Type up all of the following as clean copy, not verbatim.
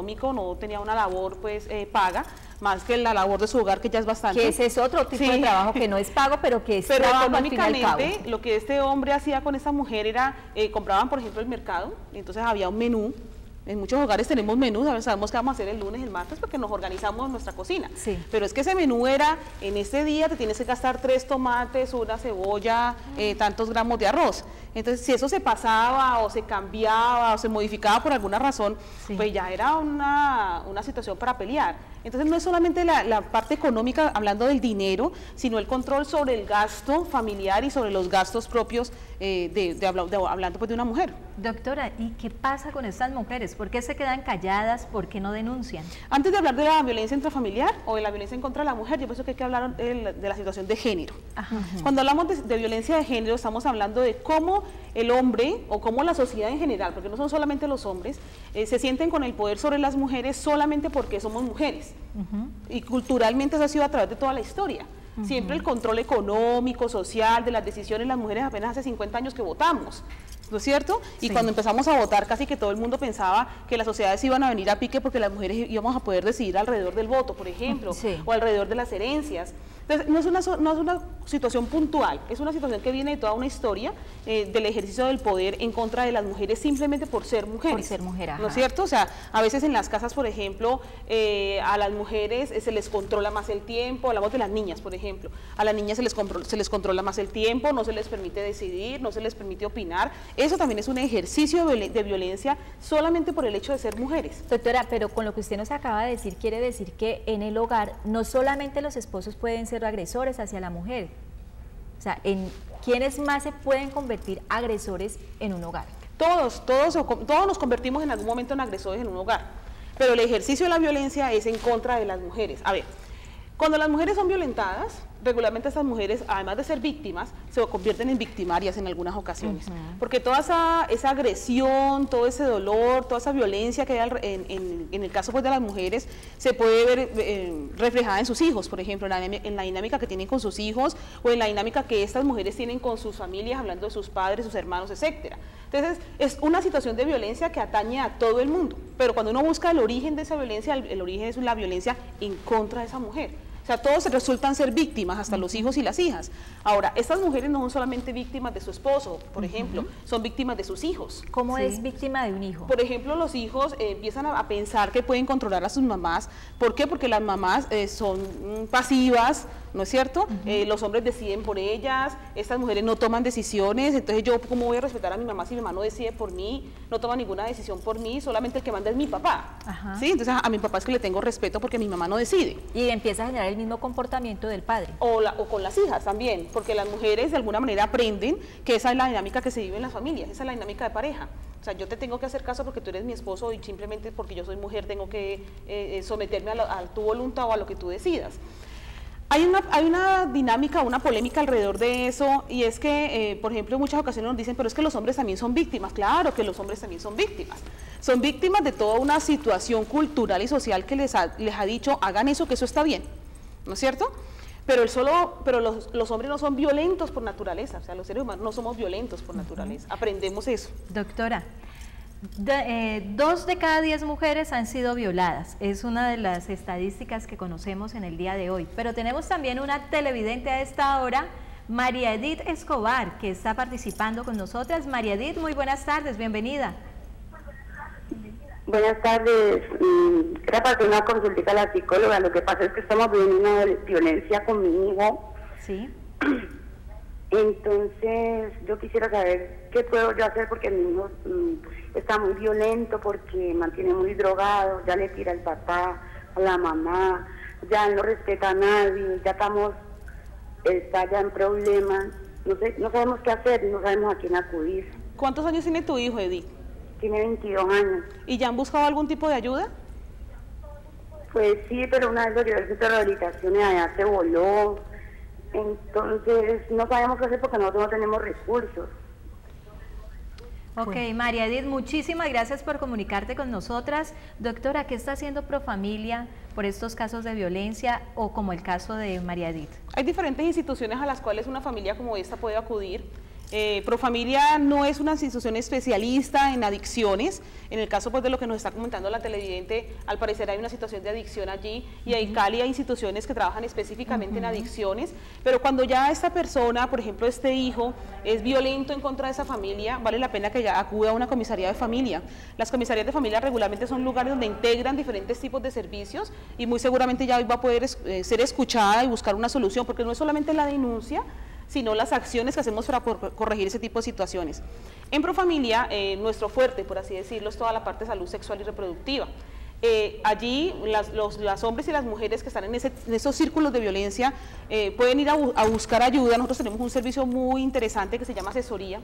económico, no tenía una labor pues paga, más que la labor de su hogar, que ya es bastante. Que ese es otro tipo de trabajo que no es pago, pero que es pero trabajo económicamente, al fin y al cabo. lo que este hombre hacía con esta mujer era, compraban por ejemplo el mercado, entonces había un menú. En muchos hogares tenemos menús, sabemos qué vamos a hacer el lunes, el martes, porque nos organizamos en nuestra cocina. Sí. Pero es que ese menú era, en este día te tienes que gastar 3 tomates, una cebolla, tantos gramos de arroz. Entonces, si eso se pasaba o se cambiaba o se modificaba por alguna razón, sí, pues ya era una situación para pelear. Entonces, no es solamente la parte económica, hablando del dinero, sino el control sobre el gasto familiar y sobre los gastos propios, hablando pues de una mujer. Doctora, ¿y qué pasa con estas mujeres? ¿Por qué se quedan calladas? ¿Por qué no denuncian? Antes de hablar de la violencia intrafamiliar o de la violencia en contra de la mujer, yo pienso que hay que hablar de la situación de género. Ajá. Cuando hablamos de violencia de género, estamos hablando de cómo el hombre o cómo la sociedad en general, porque no son solamente los hombres, se sienten con el poder sobre las mujeres solamente porque somos mujeres. Y culturalmente eso ha sido a través de toda la historia. Siempre el control económico, social, de las decisiones, las mujeres apenas hace 50 años que votamos, ¿no es cierto? Y cuando empezamos a votar, casi que todo el mundo pensaba que las sociedades iban a venir a pique porque las mujeres íbamos a poder decidir alrededor del voto, por ejemplo, o alrededor de las herencias. Entonces, no es una situación puntual, es una situación que viene de toda una historia del ejercicio del poder en contra de las mujeres simplemente por ser mujeres. Por ser mujer, ajá. ¿No es cierto? O sea, a veces en las casas, por ejemplo, a las mujeres se les controla más el tiempo, hablamos de las niñas, por ejemplo, a las niñas se les controla más el tiempo, no se les permite decidir, no se les permite opinar. Eso también es un ejercicio de violencia solamente por el hecho de ser mujeres. Doctora, pero con lo que usted nos acaba de decir, quiere decir que en el hogar no solamente los esposos pueden ser agresores hacia la mujer, o sea, ¿quiénes más se pueden convertir agresores en un hogar? Todos nos convertimos en algún momento en agresores en un hogar, pero el ejercicio de la violencia es en contra de las mujeres. A ver, cuando las mujeres son violentadas, regularmente estas mujeres, además de ser víctimas, se convierten en victimarias en algunas ocasiones, porque toda esa agresión, todo ese dolor, toda esa violencia que hay en el caso pues de las mujeres, se puede ver reflejada en sus hijos, por ejemplo, en la dinámica que tienen con sus hijos, o en la dinámica que estas mujeres tienen con sus familias, hablando de sus padres, sus hermanos, etcétera. Entonces, es una situación de violencia que atañe a todo el mundo, pero cuando uno busca el origen de esa violencia, el origen es la violencia en contra de esa mujer. O sea, todos resultan ser víctimas, hasta los hijos y las hijas. Ahora, estas mujeres no son solamente víctimas de su esposo, por ejemplo, son víctimas de sus hijos. ¿Cómo es víctima de un hijo? Por ejemplo, los hijos empiezan a pensar que pueden controlar a sus mamás. ¿Por qué? Porque las mamás son pasivas, ¿no es cierto? Los hombres deciden por ellas, estas mujeres no toman decisiones, entonces yo ¿cómo voy a respetar a mi mamá si mi mamá no decide por mí, no toma ninguna decisión por mí, solamente el que manda es mi papá? ¿Sí? Entonces a mi papá es que le tengo respeto porque mi mamá no decide. Y empieza a generar el mismo comportamiento del padre. O con las hijas también, porque las mujeres de alguna manera aprenden que esa es la dinámica que se vive en las familias, esa es la dinámica de pareja. O sea, yo te tengo que hacer caso porque tú eres mi esposo y simplemente porque yo soy mujer tengo que someterme a tu voluntad o a lo que tú decidas. Hay una dinámica, una polémica alrededor de eso, y es que, por ejemplo, en muchas ocasiones nos dicen, pero es que los hombres también son víctimas. Claro que los hombres también son víctimas. Son víctimas de toda una situación cultural y social que les ha dicho, hagan eso, que eso está bien, ¿no es cierto? Pero los hombres no son violentos por naturaleza, o sea, los seres humanos no somos violentos por naturaleza, aprendemos eso. Doctora, 2 de cada 10 mujeres han sido violadas, es una de las estadísticas que conocemos en el día de hoy, pero tenemos también una televidente a esta hora, María Edith Escobar, que está participando con nosotras. María Edith, muy buenas tardes, bienvenida. Buenas tardes, era para hacer una consulta a la psicóloga. Lo que pasa es que estamos viviendo una violencia con mi hijo. Sí. Entonces yo quisiera saber qué puedo yo hacer porque mi hijo está muy violento, porque mantiene muy drogado, ya le tira al papá, a la mamá, ya no respeta a nadie, está ya en problemas, no sabemos qué hacer, no sabemos a quién acudir. ¿Cuántos años tiene tu hijo, Edith? Tiene 22 años. ¿Y ya han buscado algún tipo de ayuda? Pues sí, pero una vez lo llevé al centro de rehabilitación y allá se voló. Entonces no sabemos qué hacer porque nosotros no tenemos recursos. Ok, María Edith, muchísimas gracias por comunicarte con nosotras. Doctora, ¿qué está haciendo Profamilia por estos casos de violencia o como el caso de María Edith? Hay diferentes instituciones a las cuales una familia como esta puede acudir. Profamilia no es una institución especialista en adicciones. En el caso pues, de lo que nos está comentando la televidente, al parecer hay una situación de adicción allí y en Cali hay instituciones que trabajan específicamente en adicciones, pero cuando ya esta persona, por ejemplo este hijo, es violento en contra de esa familia, vale la pena que ya acuda a una comisaría de familia. Las comisarías de familia regularmente son lugares donde integran diferentes tipos de servicios y muy seguramente ya hoy va a poder ser escuchada y buscar una solución, porque no es solamente la denuncia, sino las acciones que hacemos para corregir ese tipo de situaciones. En Profamilia, nuestro fuerte, por así decirlo, es toda la parte de salud sexual y reproductiva. Allí las hombres y las mujeres que están en esos círculos de violencia pueden ir a buscar ayuda. Nosotros tenemos un servicio muy interesante que se llama asesoría.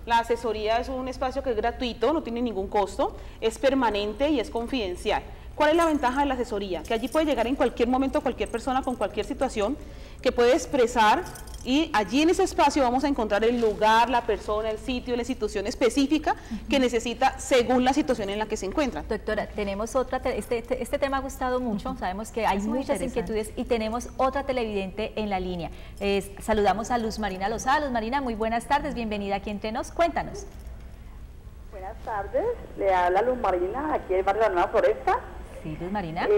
La asesoría es un espacio que es gratuito, no tiene ningún costo, es permanente y es confidencial. ¿Cuál es la ventaja de la asesoría? Que allí puede llegar en cualquier momento cualquier persona con cualquier situación que puede expresar y allí en ese espacio vamos a encontrar el lugar, la persona, el sitio, la institución específica que necesita según la situación en la que se encuentra. Doctora, tenemos otra, este tema ha gustado mucho, sabemos que hay muchas inquietudes y tenemos otra televidente en la línea. Saludamos a Luz Marina Lozada. Luz Marina, muy buenas tardes, bienvenida aquí entre nos, cuéntanos. Buenas tardes, le habla Luz Marina, aquí en Barrio de la Nueva Floresta. Sí, Luz Marina.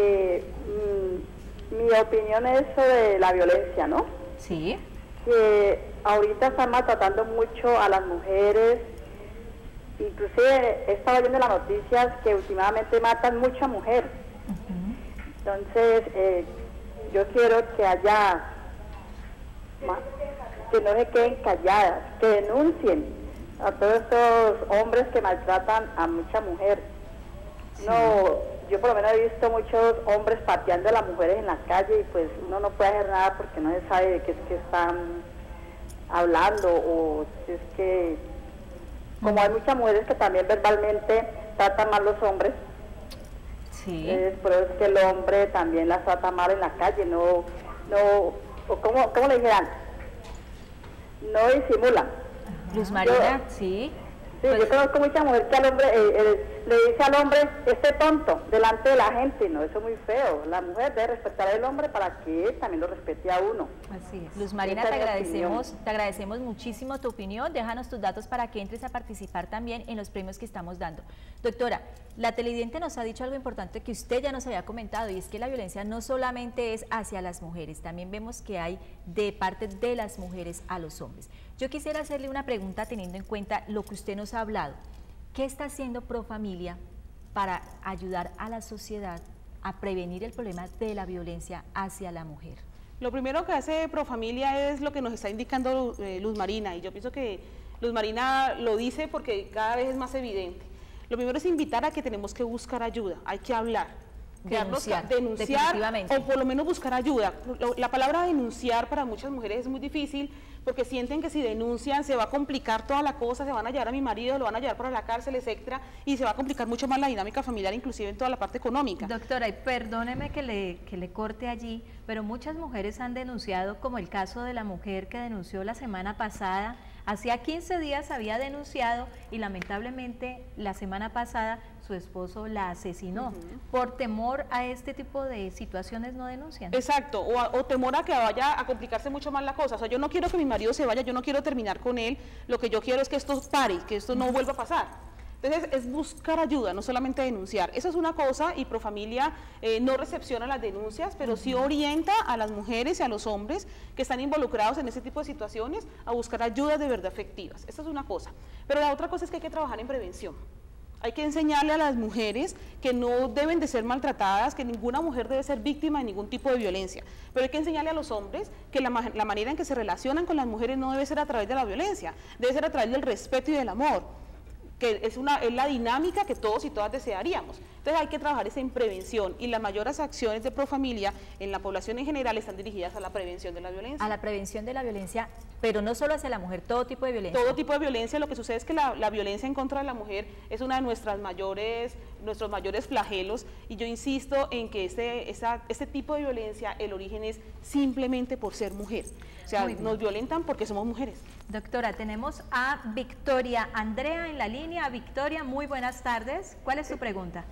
Mi opinión es sobre la violencia, ¿no? Sí. Que ahorita están maltratando mucho a las mujeres, inclusive he estado viendo las noticias que últimamente matan mucho a mujer. Entonces, yo quiero que haya, que no se queden calladas, que denuncien a todos estos hombres que maltratan a mucha mujer. Sí. No, yo por lo menos he visto muchos hombres pateando a las mujeres en la calle y pues uno no puede hacer nada porque no se sabe de qué es que están hablando o si es que, como hay muchas mujeres que también verbalmente tratan mal los hombres, sí. Por eso es que el hombre también las trata mal en la calle, o ¿cómo le dijeran? No disimulan. Luz Marina, sí. Sí, pues, yo conozco mucha mujer que al hombre le dice al hombre, este tonto, delante de la gente, no, eso es muy feo. La mujer debe respetar al hombre para que él también lo respete a uno. Así es. Luz Marina, te agradecemos muchísimo tu opinión, déjanos tus datos para que entres a participar también en los premios que estamos dando. Doctora, la televidente nos ha dicho algo importante que usted ya nos había comentado y es que la violencia no solamente es hacia las mujeres, también vemos que hay de parte de las mujeres a los hombres. Yo quisiera hacerle una pregunta teniendo en cuenta lo que usted nos ha hablado. ¿Qué está haciendo Profamilia para ayudar a la sociedad a prevenir el problema de la violencia hacia la mujer? Lo primero que hace Profamilia es lo que nos está indicando Luz Marina, y yo pienso que Luz Marina lo dice porque cada vez es más evidente. Lo primero es invitar a que tenemos que buscar ayuda, hay que hablar. Denunciar o por lo menos buscar ayuda. La palabra denunciar para muchas mujeres es muy difícil porque sienten que si denuncian se va a complicar toda la cosa, se van a llevar a mi marido, lo van a llevar para la cárcel, etcétera, y se va a complicar mucho más la dinámica familiar, inclusive en toda la parte económica. Doctora, y perdóneme que le corte allí, pero muchas mujeres han denunciado, como el caso de la mujer que denunció la semana pasada. Hacía 15 días había denunciado y lamentablemente la semana pasada su esposo la asesinó. Por temor a este tipo de situaciones no denuncian. Exacto, o temor a que vaya a complicarse mucho más la cosa. O sea, yo no quiero que mi marido se vaya, yo no quiero terminar con él, lo que yo quiero es que esto pare, que esto no vuelva a pasar. Entonces, es buscar ayuda, no solamente denunciar. Esa es una cosa, y Profamilia no recepciona las denuncias, pero sí orienta a las mujeres y a los hombres que están involucrados en ese tipo de situaciones a buscar ayudas de verdad efectivas. Esa es una cosa. Pero la otra cosa es que hay que trabajar en prevención. Hay que enseñarle a las mujeres que no deben de ser maltratadas, que ninguna mujer debe ser víctima de ningún tipo de violencia. Pero hay que enseñarle a los hombres que la manera en que se relacionan con las mujeres no debe ser a través de la violencia, debe ser a través del respeto y del amor, que es la dinámica que todos y todas desearíamos. Entonces hay que trabajar en prevención, y las mayores acciones de Profamilia en la población en general están dirigidas a la prevención de la violencia. A la prevención de la violencia, pero no solo hacia la mujer, todo tipo de violencia. Todo tipo de violencia. Lo que sucede es que la violencia en contra de la mujer es una de nuestros mayores flagelos, y yo insisto en que este tipo de violencia, el origen es simplemente por ser mujer. O sea, nos violentan porque somos mujeres. Doctora, tenemos a Victoria Andrea en la línea. Victoria, muy buenas tardes. ¿Cuál es su pregunta?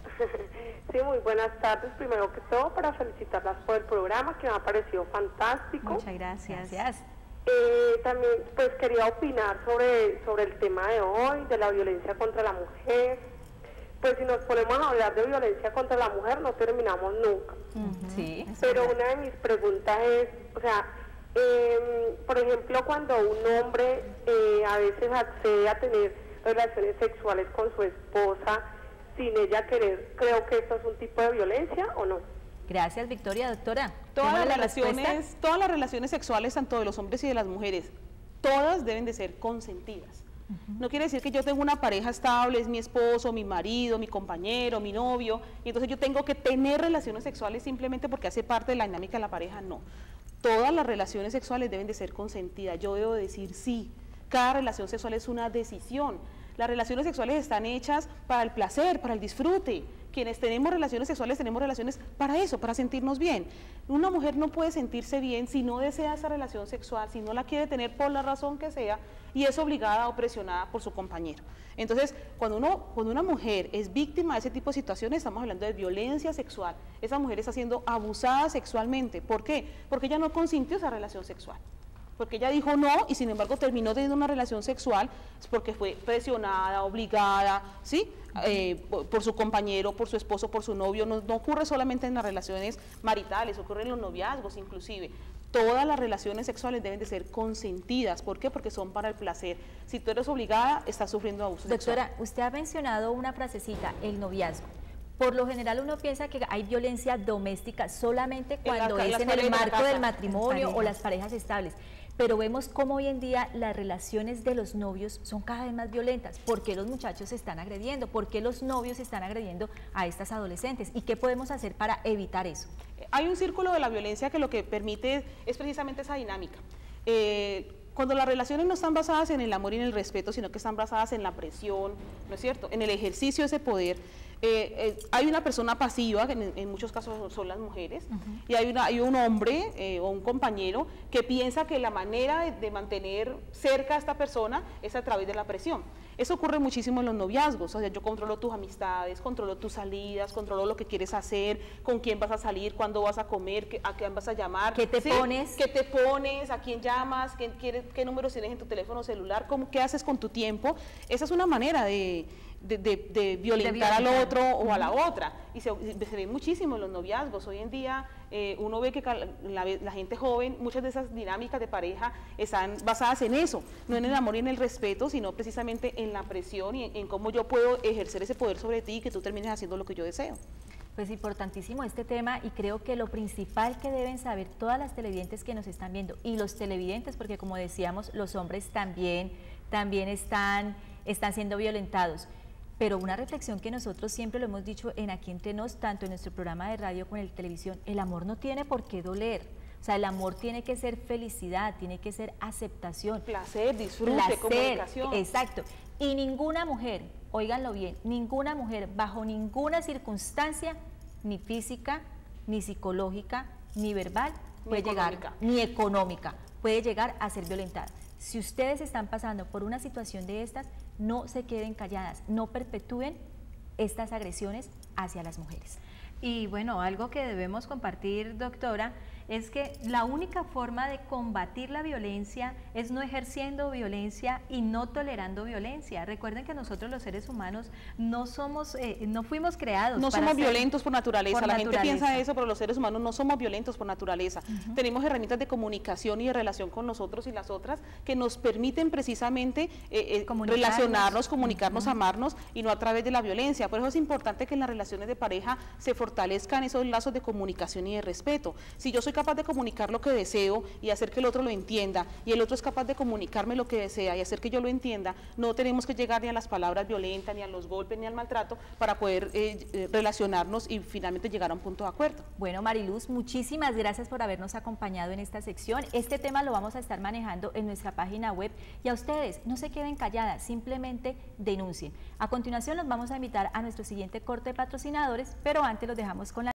Sí, muy buenas tardes. Primero que todo, para felicitarlas por el programa, que me ha parecido fantástico. Muchas gracias. También pues quería opinar sobre el tema de hoy, de la violencia contra la mujer. Pues si nos ponemos a hablar de violencia contra la mujer no terminamos nunca. Sí. Pero una de mis preguntas es, o sea, por ejemplo, cuando un hombre a veces accede a tener relaciones sexuales con su esposa sin ella querer, creo que esto es un tipo de violencia ¿o no? Gracias, Victoria. Doctora, Todas ¿tenemos las la respuesta? relaciones sexuales, tanto de los hombres y de las mujeres, todas deben de ser consentidas. No quiere decir que yo tengo una pareja estable, es mi esposo, mi marido, mi compañero, mi novio, y entonces yo tengo que tener relaciones sexuales simplemente porque hace parte de la dinámica de la pareja, no. Todas las relaciones sexuales deben de ser consentidas, yo debo decir sí. Cada relación sexual es una decisión. Las relaciones sexuales están hechas para el placer, para el disfrute. Quienes tenemos relaciones relaciones para eso, para sentirnos bien. Una mujer no puede sentirse bien si no desea esa relación sexual, si no la quiere tener por la razón que sea, y es obligada o presionada por su compañero. Entonces, cuando una mujer es víctima de ese tipo de situaciones, estamos hablando de violencia sexual. Esa mujer está siendo abusada sexualmente. ¿Por qué? Porque ella no consintió esa relación sexual. Porque ella dijo no y sin embargo terminó teniendo una relación sexual, es porque fue presionada, obligada, ¿sí? Por su compañero, por su esposo, por su novio. No ocurre solamente en las relaciones maritales, ocurre en los noviazgos inclusive. Todas las relaciones sexuales deben de ser consentidas. ¿Por qué? Porque son para el placer. Si tú eres obligada, estás sufriendo abuso sexual. Doctora, usted ha mencionado una frasecita, el noviazgo. Por lo general uno piensa que hay violencia doméstica solamente cuando es en el marco del matrimonio o las parejas estables. Pero vemos cómo hoy en día las relaciones de los novios son cada vez más violentas. ¿Por qué los muchachos se están agrediendo? ¿Por qué los novios están agrediendo a estas adolescentes? ¿Y qué podemos hacer para evitar eso? Hay un círculo de la violencia que lo que permite es precisamente esa dinámica. Cuando las relaciones no están basadas en el amor y en el respeto, sino que están basadas en la presión, ¿no es cierto?, en el ejercicio de ese poder, hay una persona pasiva, que en muchos casos son las mujeres, y hay un hombre o un compañero que piensa que la manera de mantener cerca a esta persona es a través de la presión. Eso ocurre muchísimo en los noviazgos, o sea, yo controlo tus amistades, controlo tus salidas, controlo lo que quieres hacer, con quién vas a salir, cuándo vas a comer, a quién vas a llamar. ¿Qué te pones? ¿Qué te pones? ¿A quién llamas? ¿Qué números tienes en tu teléfono celular? ¿Qué haces con tu tiempo? Esa es una manera de violentar al otro o a la otra, y se ve muchísimo en los noviazgos. Hoy en día uno ve que la gente joven, muchas de esas dinámicas de pareja están basadas en eso, no en el amor y en el respeto, sino precisamente en la presión y en cómo yo puedo ejercer ese poder sobre ti y que tú termines haciendo lo que yo deseo. Pues importantísimo este tema, y creo que lo principal que deben saber todas las televidentes que nos están viendo y los televidentes, porque como decíamos, los hombres también están siendo violentados. Pero una reflexión que nosotros siempre lo hemos dicho en Aquí Entre Nos, tanto en nuestro programa de radio como en la televisión: el amor no tiene por qué doler. O sea, el amor tiene que ser felicidad, tiene que ser aceptación. Placer, disfrute, comunicación. Exacto. Y ninguna mujer, óiganlo bien, ninguna mujer bajo ninguna circunstancia, ni física, ni psicológica, ni verbal, puede llegar, ni económica, puede llegar a ser violentada. Si ustedes están pasando por una situación de estas, no se queden calladas, no perpetúen estas agresiones hacia las mujeres. Y bueno, algo que debemos compartir, doctora, es que la única forma de combatir la violencia es no ejerciendo violencia y no tolerando violencia. Recuerden que nosotros los seres humanos no fuimos creados no somos violentos por naturaleza. La gente piensa eso, pero los seres humanos no somos violentos por naturaleza. Tenemos herramientas de comunicación y de relación con nosotros y las otras que nos permiten precisamente relacionarnos, comunicarnos, amarnos, y no a través de la violencia. Por eso es importante que en las relaciones de pareja se fortalezcan esos lazos de comunicación y de respeto. Si yo soy capaz de comunicar lo que deseo y hacer que el otro lo entienda, y el otro es capaz de comunicarme lo que desea y hacer que yo lo entienda, no tenemos que llegar ni a las palabras violentas, ni a los golpes, ni al maltrato para poder relacionarnos y finalmente llegar a un punto de acuerdo. Bueno, Mariluz, muchísimas gracias por habernos acompañado en esta sección. Este tema lo vamos a estar manejando en nuestra página web, y a ustedes no se queden calladas, simplemente denuncien. A continuación los vamos a invitar a nuestro siguiente corte de patrocinadores, pero antes los dejamos con la